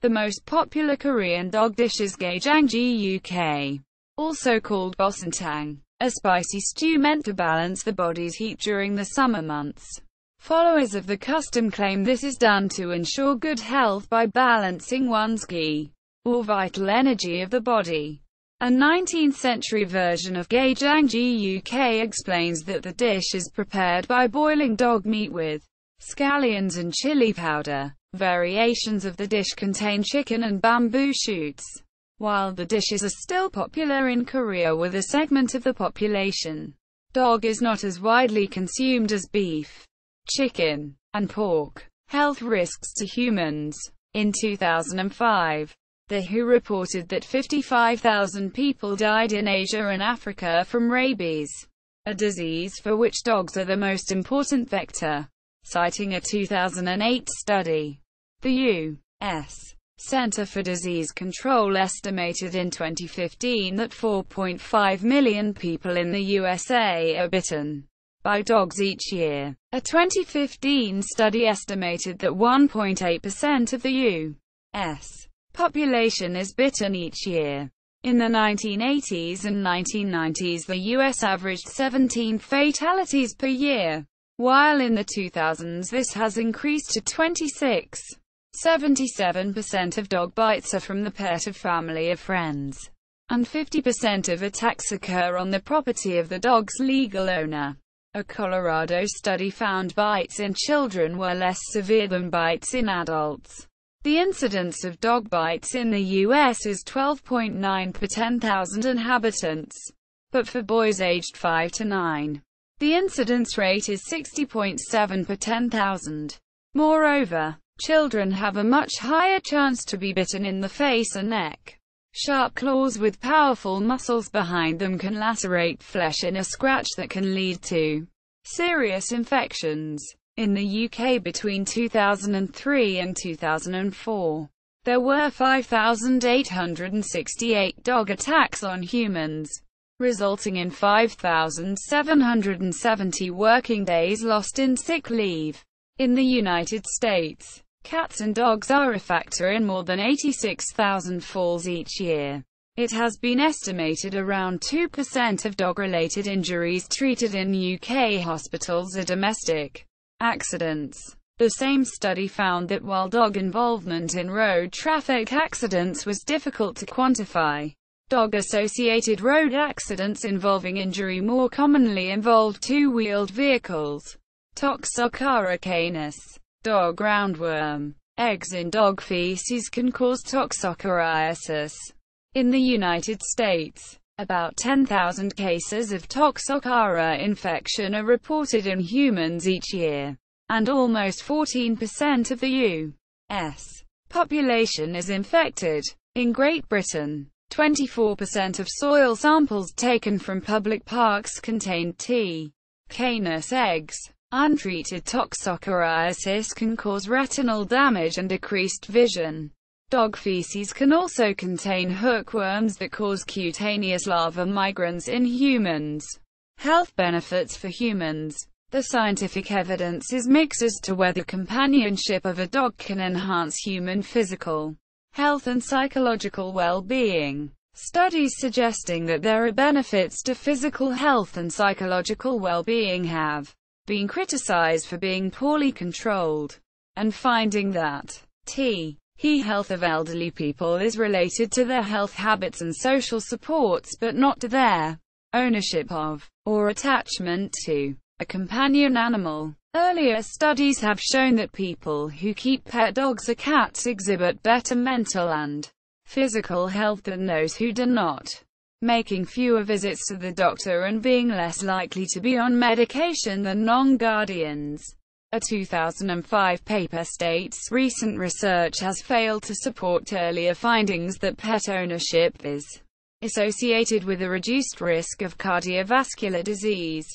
The most popular Korean dog dish is gaejanggi UK, also called bosintang, a spicy stew meant to balance the body's heat during the summer months. Followers of the custom claim this is done to ensure good health by balancing one's ki, or vital energy of the body. A 19th-century version of gaejanggi UK explains that the dish is prepared by boiling dog meat with scallions and chili powder. Variations of the dish contain chicken and bamboo shoots. While the dishes are still popular in Korea with a segment of the population, dog is not as widely consumed as beef, chicken, and pork. Health risks to humans. In 2005, The WHO reported that 55,000 people died in Asia and Africa from rabies, a disease for which dogs are the most important vector, citing a 2008 study. The U.S. Center for Disease Control estimated in 2015 that 4.5 million people in the USA are bitten by dogs each year. A 2015 study estimated that 1.8% of the U.S. population is bitten each year. In the 1980s and 1990s, the U.S. averaged 17 fatalities per year, while in the 2000s this has increased to 26. 77% of dog bites are from the pet of family or friends. and 50% of attacks occur on the property of the dog's legal owner. A Colorado study found bites in children were less severe than bites in adults. The incidence of dog bites in the U.S. is 12.9 per 10,000 inhabitants, but for boys aged 5 to 9, the incidence rate is 60.7 per 10,000. Moreover, children have a much higher chance to be bitten in the face and neck. Sharp claws with powerful muscles behind them can lacerate flesh in a scratch that can lead to serious infections. In the UK between 2003 and 2004, there were 5,868 dog attacks on humans, resulting in 5,770 working days lost in sick leave. In the United States, cats and dogs are a factor in more than 86,000 falls each year. It has been estimated around 2% of dog-related injuries treated in UK hospitals are domestic accidents. The same study found that while dog involvement in road traffic accidents was difficult to quantify, dog-associated road accidents involving injury more commonly involved two-wheeled vehicles. Toxocara canis, dog roundworm. Eggs in dog feces can cause toxocariasis. In the United States, about 10,000 cases of Toxocara infection are reported in humans each year, and almost 14% of the U.S. population is infected. In Great Britain, 24% of soil samples taken from public parks contained T. canis eggs. Untreated toxocariasis can cause retinal damage and decreased vision. Dog feces can also contain hookworms that cause cutaneous larva migrans in humans. Health benefits for humans. The scientific evidence is mixed as to whether companionship of a dog can enhance human physical health and psychological well-being. Studies suggesting that there are benefits to physical health and psychological well-being have been criticized for being poorly controlled, and finding that health of elderly people is related to their health habits and social supports but not to their ownership of, or attachment to, a companion animal. Earlier studies have shown that people who keep pet dogs or cats exhibit better mental and physical health than those who do not, making fewer visits to the doctor and being less likely to be on medication than non-guardians. A 2005 paper states recent research has failed to support earlier findings that pet ownership is associated with a reduced risk of cardiovascular disease,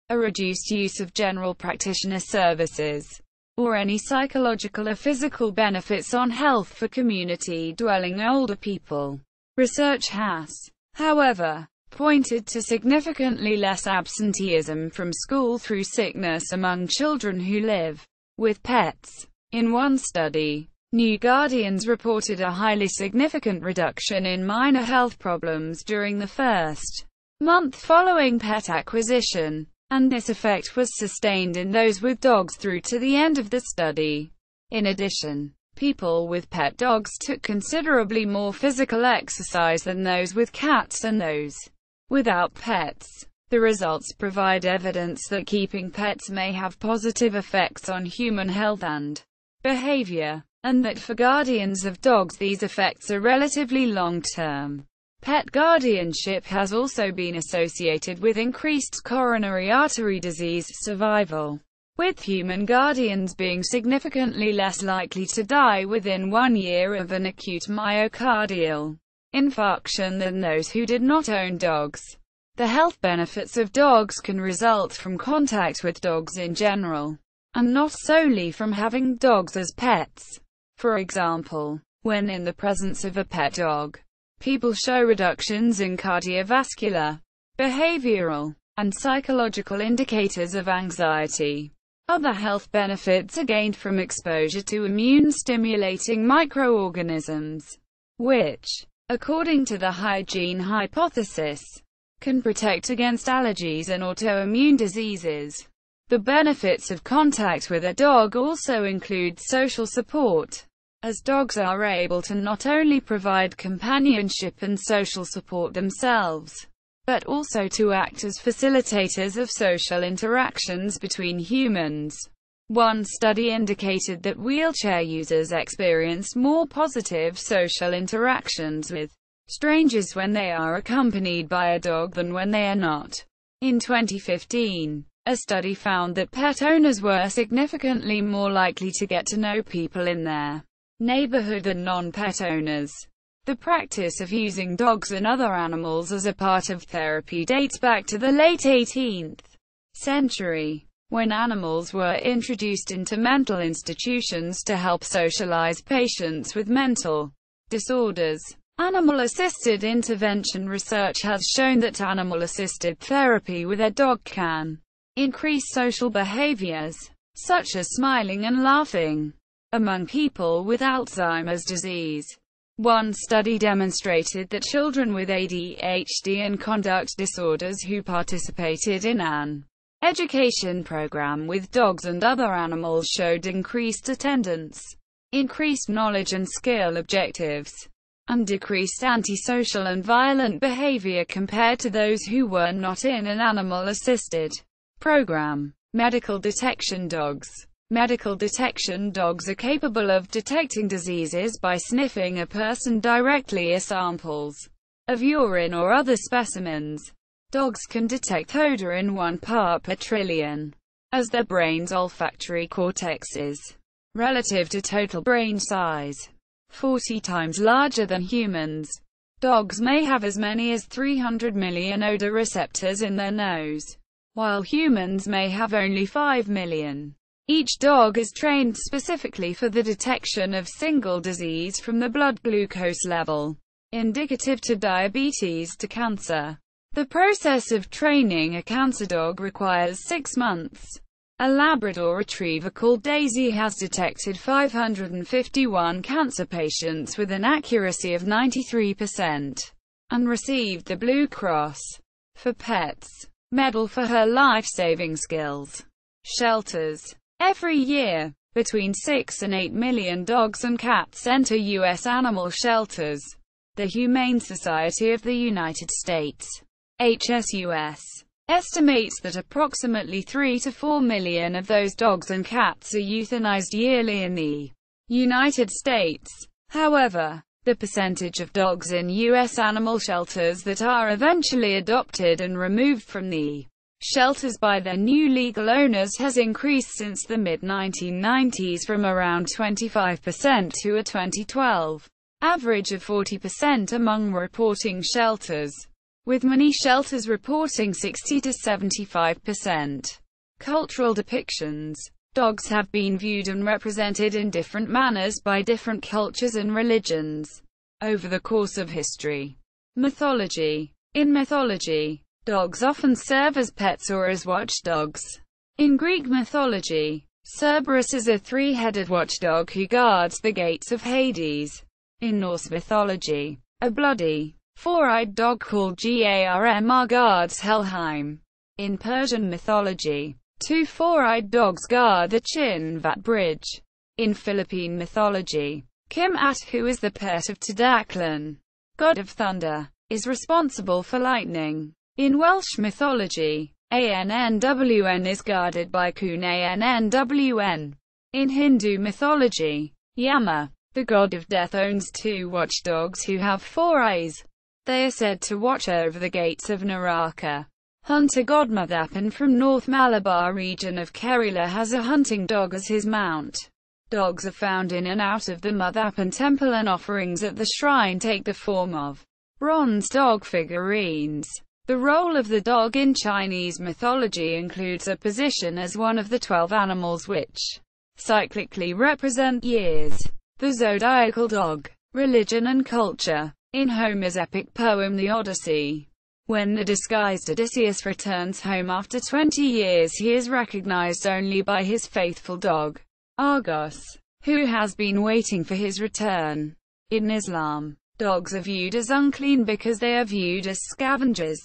a reduced use of general practitioner services, or any psychological or physical benefits on health for community-dwelling older people. Research has, however, pointed to significantly less absenteeism from school through sickness among children who live with pets. In one study, New Guardians reported a highly significant reduction in minor health problems during the first month following pet acquisition, and this effect was sustained in those with dogs through to the end of the study. In addition, people with pet dogs took considerably more physical exercise than those with cats and those without pets. The results provide evidence that keeping pets may have positive effects on human health and behavior, and that for guardians of dogs these effects are relatively long-term. Pet guardianship has also been associated with increased coronary artery disease survival, with human guardians being significantly less likely to die within 1 year of an acute myocardial infarction than those who did not own dogs. The health benefits of dogs can result from contact with dogs in general, and not solely from having dogs as pets. For example, when in the presence of a pet dog, people show reductions in cardiovascular, behavioral, and psychological indicators of anxiety. Other health benefits are gained from exposure to immune-stimulating microorganisms, which, according to the hygiene hypothesis, can protect against allergies and autoimmune diseases. The benefits of contact with a dog also include social support, as dogs are able to not only provide companionship and social support themselves, but also to act as facilitators of social interactions between humans. One study indicated that wheelchair users experience more positive social interactions with strangers when they are accompanied by a dog than when they are not. In 2015, a study found that pet owners were significantly more likely to get to know people in their neighborhood than non-pet owners. The practice of using dogs and other animals as a part of therapy dates back to the late 18th century, when animals were introduced into mental institutions to help socialize patients with mental disorders. Animal-assisted intervention research has shown that animal-assisted therapy with a dog can increase social behaviors, such as smiling and laughing, among people with Alzheimer's disease. One study demonstrated that children with ADHD and conduct disorders who participated in an education program with dogs and other animals showed increased attendance, increased knowledge and skill objectives, and decreased antisocial and violent behavior compared to those who were not in an animal-assisted program. Medical detection dogs. Medical detection dogs are capable of detecting diseases by sniffing a person directly or samples of urine or other specimens. Dogs can detect odor in 1 part per trillion, as their brain's olfactory cortex is, relative to total brain size, 40 times larger than humans. Dogs may have as many as 300 million odor receptors in their nose, while humans may have only 5 million. Each dog is trained specifically for the detection of single disease from the blood glucose level, indicative to diabetes to cancer. The process of training a cancer dog requires 6 months. A Labrador retriever called Daisy has detected 551 cancer patients with an accuracy of 93%, and received the Blue Cross for Pets medal for her life-saving skills. Shelters. Every year, between 6 and 8 million dogs and cats enter U.S. animal shelters. The Humane Society of the United States, HSUS, estimates that approximately 3 to 4 million of those dogs and cats are euthanized yearly in the United States. However, the percentage of dogs in U.S. animal shelters that are eventually adopted and removed from the shelters by their new legal owners has increased since the mid-1990s from around 25% to a 2012 average of 40% among reporting shelters, with many shelters reporting 60 to 75%. Cultural depictions. Dogs have been viewed and represented in different manners by different cultures and religions over the course of history. Mythology. In mythology, dogs often serve as pets or as watchdogs. In Greek mythology, Cerberus is a three-headed watchdog who guards the gates of Hades. In Norse mythology, a bloody, four-eyed dog called Garmr guards Helheim. In Persian mythology, 2 four-eyed dogs guard the Chinvat Bridge. In Philippine mythology, Kim-At, who is the pet of Tadaklan, god of thunder, is responsible for lightning. In Welsh mythology, Annwn is guarded by Cwn Annwn. In Hindu mythology, Yama, the god of death, owns 2 watchdogs who have 4 eyes. They are said to watch over the gates of Naraka. Hunter god Madhapan from North Malabar region of Kerala has a hunting dog as his mount. Dogs are found in and out of the Madhapan temple, and offerings at the shrine take the form of bronze dog figurines. The role of the dog in Chinese mythology includes a position as one of the 12 animals which cyclically represent years. The zodiacal dog. Religion and culture. In Homer's epic poem The Odyssey, when the disguised Odysseus returns home after 20 years, he is recognized only by his faithful dog, Argos, who has been waiting for his return. In Islam, dogs are viewed as unclean because they are viewed as scavengers.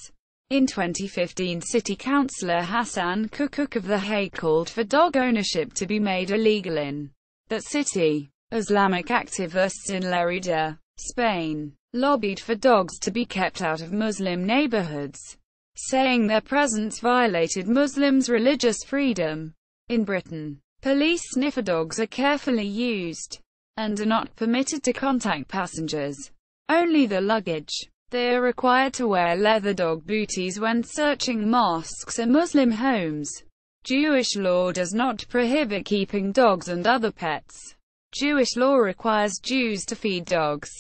In 2015, City Councillor Hassan Kukuk of The Hague called for dog ownership to be made illegal in that city. Islamic activists in Lerida, Spain, lobbied for dogs to be kept out of Muslim neighborhoods, saying their presence violated Muslims' religious freedom. In Britain, police sniffer dogs are carefully used and are not permitted to contact passengers, only the luggage. They are required to wear leather dog booties when searching mosques or Muslim homes. Jewish law does not prohibit keeping dogs and other pets. Jewish law requires Jews to feed dogs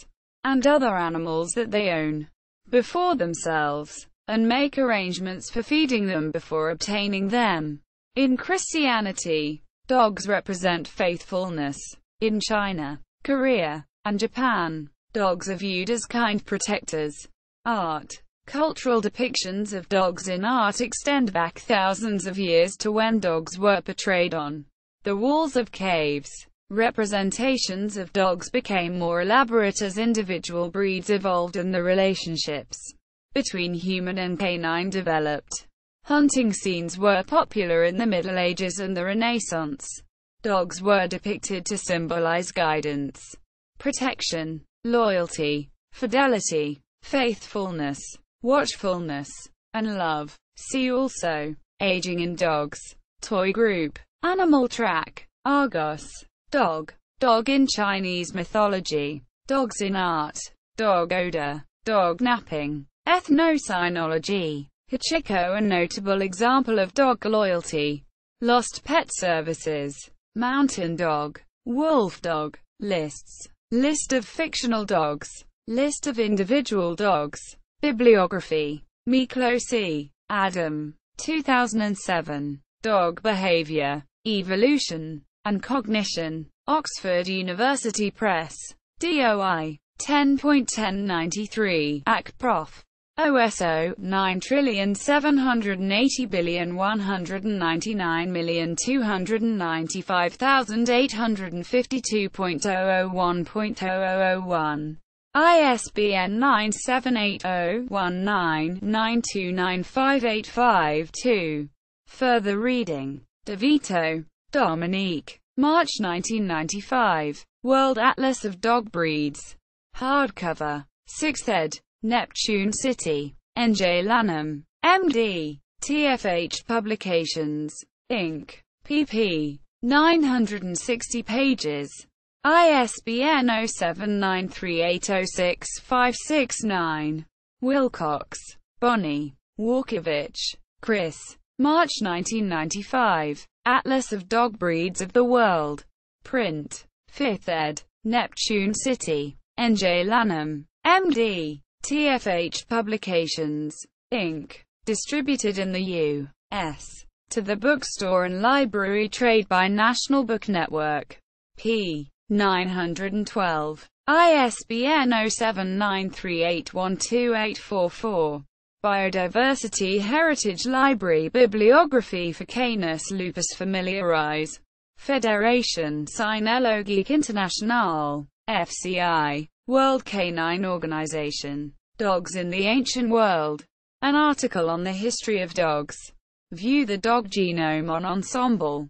and other animals that they own before themselves, and make arrangements for feeding them before obtaining them. In Christianity, dogs represent faithfulness. In China, Korea, and Japan, dogs are viewed as kind protectors. Art. Cultural depictions of dogs in art extend back thousands of years to when dogs were portrayed on the walls of caves. Representations of dogs became more elaborate as individual breeds evolved and the relationships between human and canine developed. Hunting scenes were popular in the Middle Ages and the Renaissance. Dogs were depicted to symbolize guidance, protection, loyalty, fidelity, faithfulness, watchfulness, and love. See also: aging in dogs, toy group, animal track, Argos, dog, dog in Chinese mythology, dogs in art, dog odor, dog napping, ethnocynology, Hachiko, a notable example of dog loyalty, lost pet services, mountain dog, wolf dog, lists, list of fictional dogs, list of individual dogs, bibliography, Miklo C. Adam, 2007, Dog Behavior, Evolution, and Cognition, Oxford University Press, DOI, 10.1093, AC Prof. OSO, 9,780,199,295,852.001.001. ISBN 978-0-19-929585-2. Further reading. DeVito, Dominique. March 1995. World Atlas of Dog Breeds. Hardcover. 6th ed. Neptune City. N.J. Lanham, M.D. TFH Publications, Inc. pp. 960 pages. ISBN 0793806569. Wilcox, Bonnie, Walkiewicz, Chris. March 1995. Atlas of Dog Breeds of the World. Print. 5th ed. Neptune City. N.J. Lanham, M.D. TFH Publications, Inc. Distributed in the U.S. to the bookstore and library trade by National Book Network. p. 912. ISBN 0793812844. Biodiversity Heritage Library Bibliography for Canis lupus familiaris. Fédération Cynologique Internationale. FCI. World Canine Organization. Dogs in the Ancient World. An article on the history of dogs. View the dog genome on Ensemble.